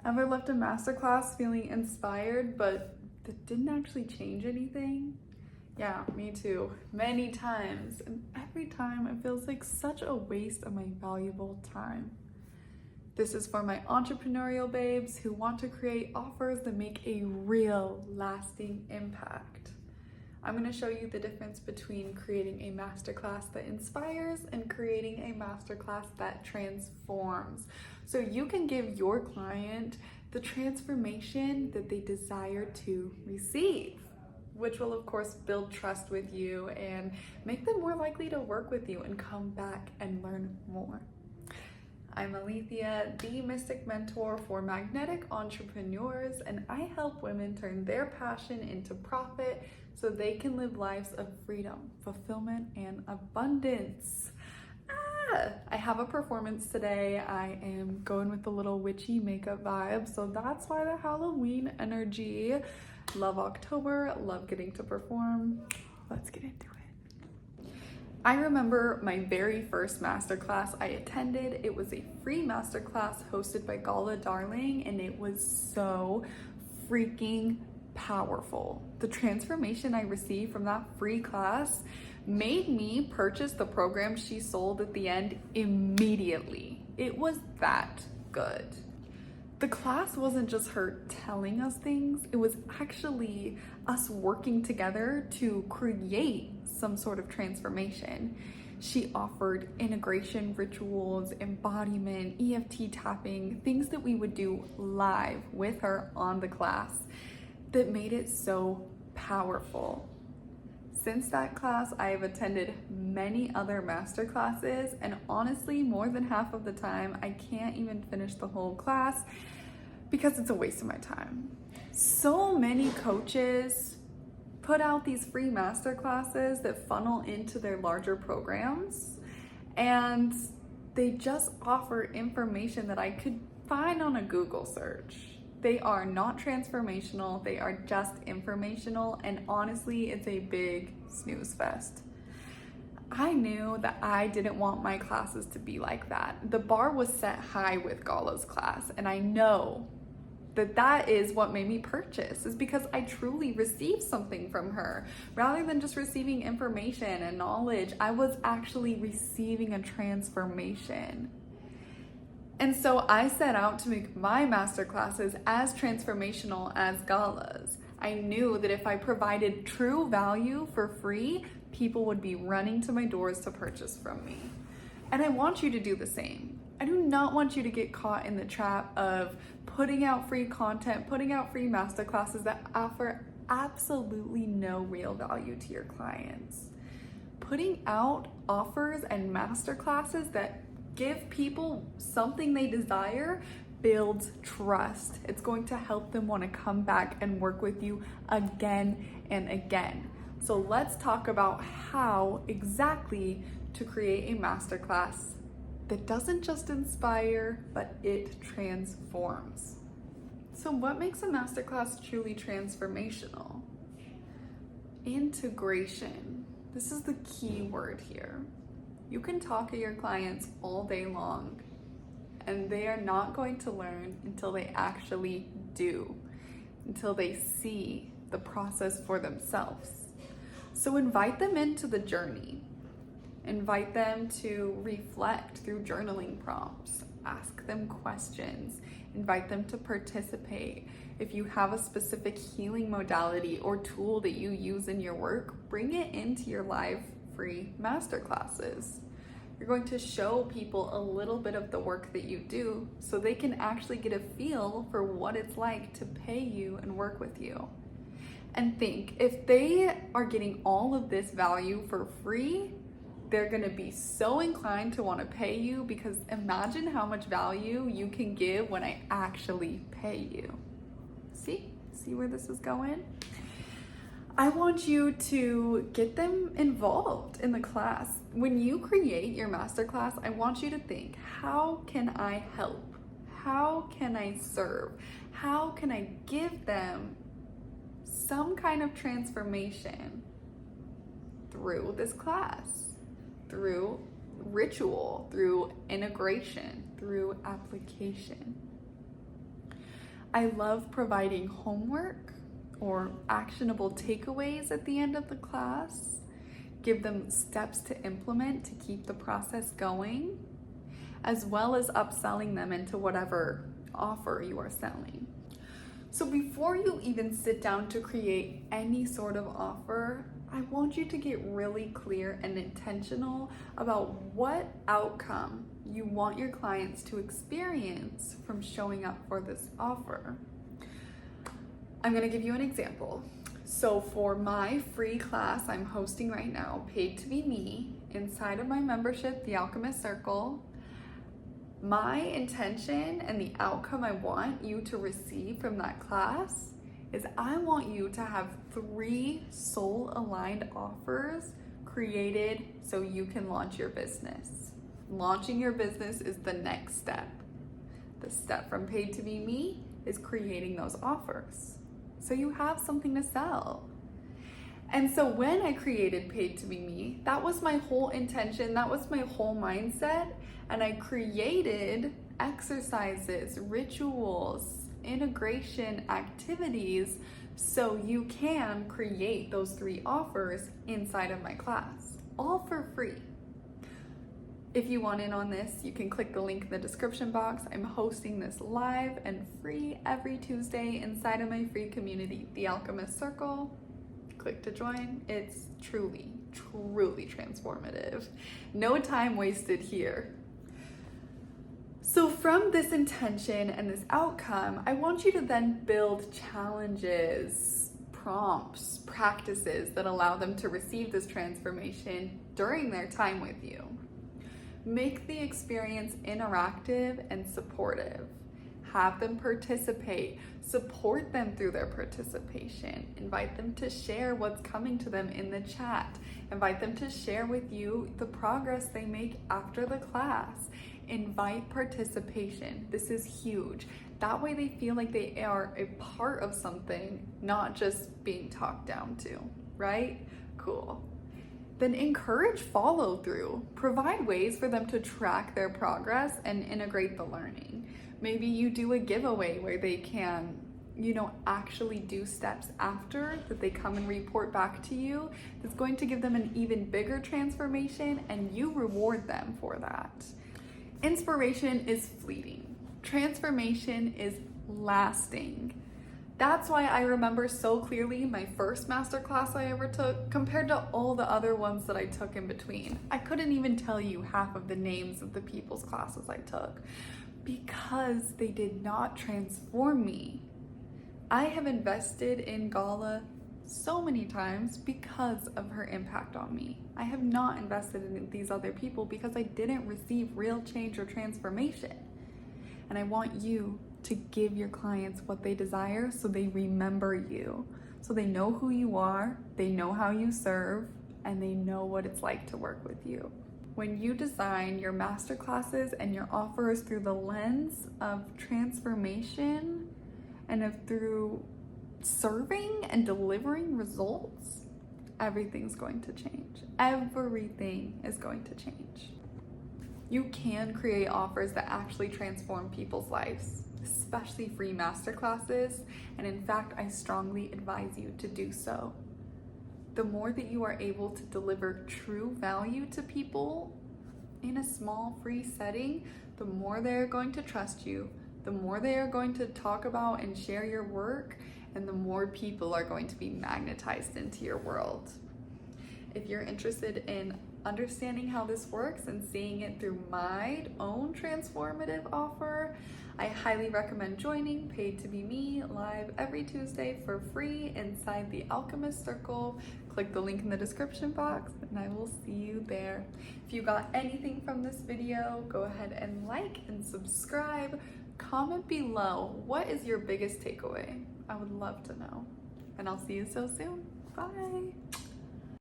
Ever left a masterclass feeling inspired, but that didn't actually change anything? Yeah, me too. Many times. And every time it feels like such a waste of my valuable time. This is for my entrepreneurial babes who want to create offers that make a real lasting impact. I'm going to show you the difference between creating a masterclass that inspires and creating a masterclass that transforms. So you can give your client the transformation that they desire to receive, which will of course build trust with you and make them more likely to work with you and come back and learn more. I'm Alethea, the Mystic Mentor for magnetic entrepreneurs, and I help women turn their passion into profit so they can live lives of freedom, fulfillment, and abundance. I have a performance today. I am going with the little witchy makeup vibe, so that's why the Halloween energy. Love October, love getting to perform. Let's get into it. I remember my very first masterclass I attended. It was a free masterclass hosted by Gala Darling, and it was so freaking powerful. The transformation I received from that free class made me purchase the program she sold at the end immediately. It was that good. The class wasn't just her telling us things, it was actually us working together to create some sort of transformation. She offered integration rituals, embodiment, EFT tapping, things that we would do live with her on the class that made it so powerful. Since that class, I have attended many other masterclasses, and honestly, more than half of the time, I can't even finish the whole class because it's a waste of my time. So many coaches put out these free masterclasses that funnel into their larger programs, and they just offer information that I could find on a Google search. They are not transformational, they are just informational, and honestly, it's a big snooze fest. I knew that I didn't want my classes to be like that. The bar was set high with Gala's class, and I know that is what made me purchase, is because I truly received something from her. Rather than just receiving information and knowledge, I was actually receiving a transformation. And so I set out to make my masterclasses as transformational as Gala's. I knew that if I provided true value for free, people would be running to my doors to purchase from me. And I want you to do the same. I do not want you to get caught in the trap of putting out free content, putting out free masterclasses that offer absolutely no real value to your clients. Putting out offers and masterclasses that give people something they desire builds trust. It's going to help them want to come back and work with you again and again. So let's talk about how exactly to create a masterclass that doesn't just inspire, but it transforms. So what makes a masterclass truly transformational? Integration. This is the key word here. You can talk to your clients all day long, and they are not going to learn until they actually do, until they see the process for themselves. So invite them into the journey. Invite them to reflect through journaling prompts. Ask them questions. Invite them to participate. If you have a specific healing modality or tool that you use in your work, bring it into your live free masterclasses. You're going to show people a little bit of the work that you do so they can actually get a feel for what it's like to pay you and work with you. And think, if they are getting all of this value for free, they're gonna be so inclined to want to pay you, because imagine how much value you can give when I actually pay you. See where this is going? I want you to get them involved in the class. When you create your masterclass, I want you to think, how can I help? How can I serve? How can I give them some kind of transformation through this class, through ritual, through integration, through application? I love providing homework or actionable takeaways at the end of the class. Give them steps to implement to keep the process going, as well as upselling them into whatever offer you are selling. So before you even sit down to create any sort of offer, I want you to get really clear and intentional about what outcome you want your clients to experience from showing up for this offer. I'm gonna give you an example. So for my free class I'm hosting right now, Paid to Be Me, inside of my membership, the Alchemist Circle, my intention and the outcome I want you to receive from that class is I want you to have 3 soul-aligned offers created so you can launch your business. Launching your business is the next step. The step from Paid to Be Me is creating those offers so you have something to sell. And so when I created Paid to Be Me, that was my whole intention, that was my whole mindset, and I created exercises, rituals, integration activities so you can create those 3 offers inside of my class, all for free. If you want in on this, you can click the link in the description box. I'm hosting this live and free every Tuesday inside of my free community, the Alchemist Circle. Click to join. It's truly, truly transformative. No time wasted here. So from this intention and this outcome, I want you to then build challenges, prompts, practices that allow them to receive this transformation during their time with you. Make the experience interactive and supportive. Have them participate. Support them through their participation. Invite them to share what's coming to them in the chat. Invite them to share with you the progress they make after the class. Invite participation. This is huge. That way they feel like they are a part of something, not just being talked down to, right? Cool. Then encourage follow through. Provide ways for them to track their progress and integrate the learning. Maybe you do a giveaway where they can, actually do steps after that they come and report back to you. That's going to give them an even bigger transformation, and you reward them for that. Inspiration is fleeting. Transformation is lasting. That's why I remember so clearly my first masterclass I ever took compared to all the other ones that I took in between. I couldn't even tell you half of the names of the people's classes I took because they did not transform me. I have invested in Gala so many times because of her impact on me. I have not invested in these other people because I didn't receive real change or transformation. And I want you to give your clients what they desire so they remember you, so they know who you are, they know how you serve, and they know what it's like to work with you. When you design your masterclasses and your offers through the lens of transformation and through serving and delivering results, everything's going to change. Everything is going to change. You can create offers that actually transform people's lives, especially free masterclasses, and in fact, I strongly advise you to do so. The more that you are able to deliver true value to people in a small free setting, the more they're going to trust you, the more they are going to talk about and share your work, and the more people are going to be magnetized into your world. If you're interested in understanding how this works and seeing it through my own transformative offer, I highly recommend joining Paid to Be Me live every Tuesday for free inside the Alchemist Circle. Click the link in the description box and I will see you there. If you got anything from this video, go ahead and like and subscribe. Comment below, what is your biggest takeaway? I would love to know. And I'll see you so soon. Bye.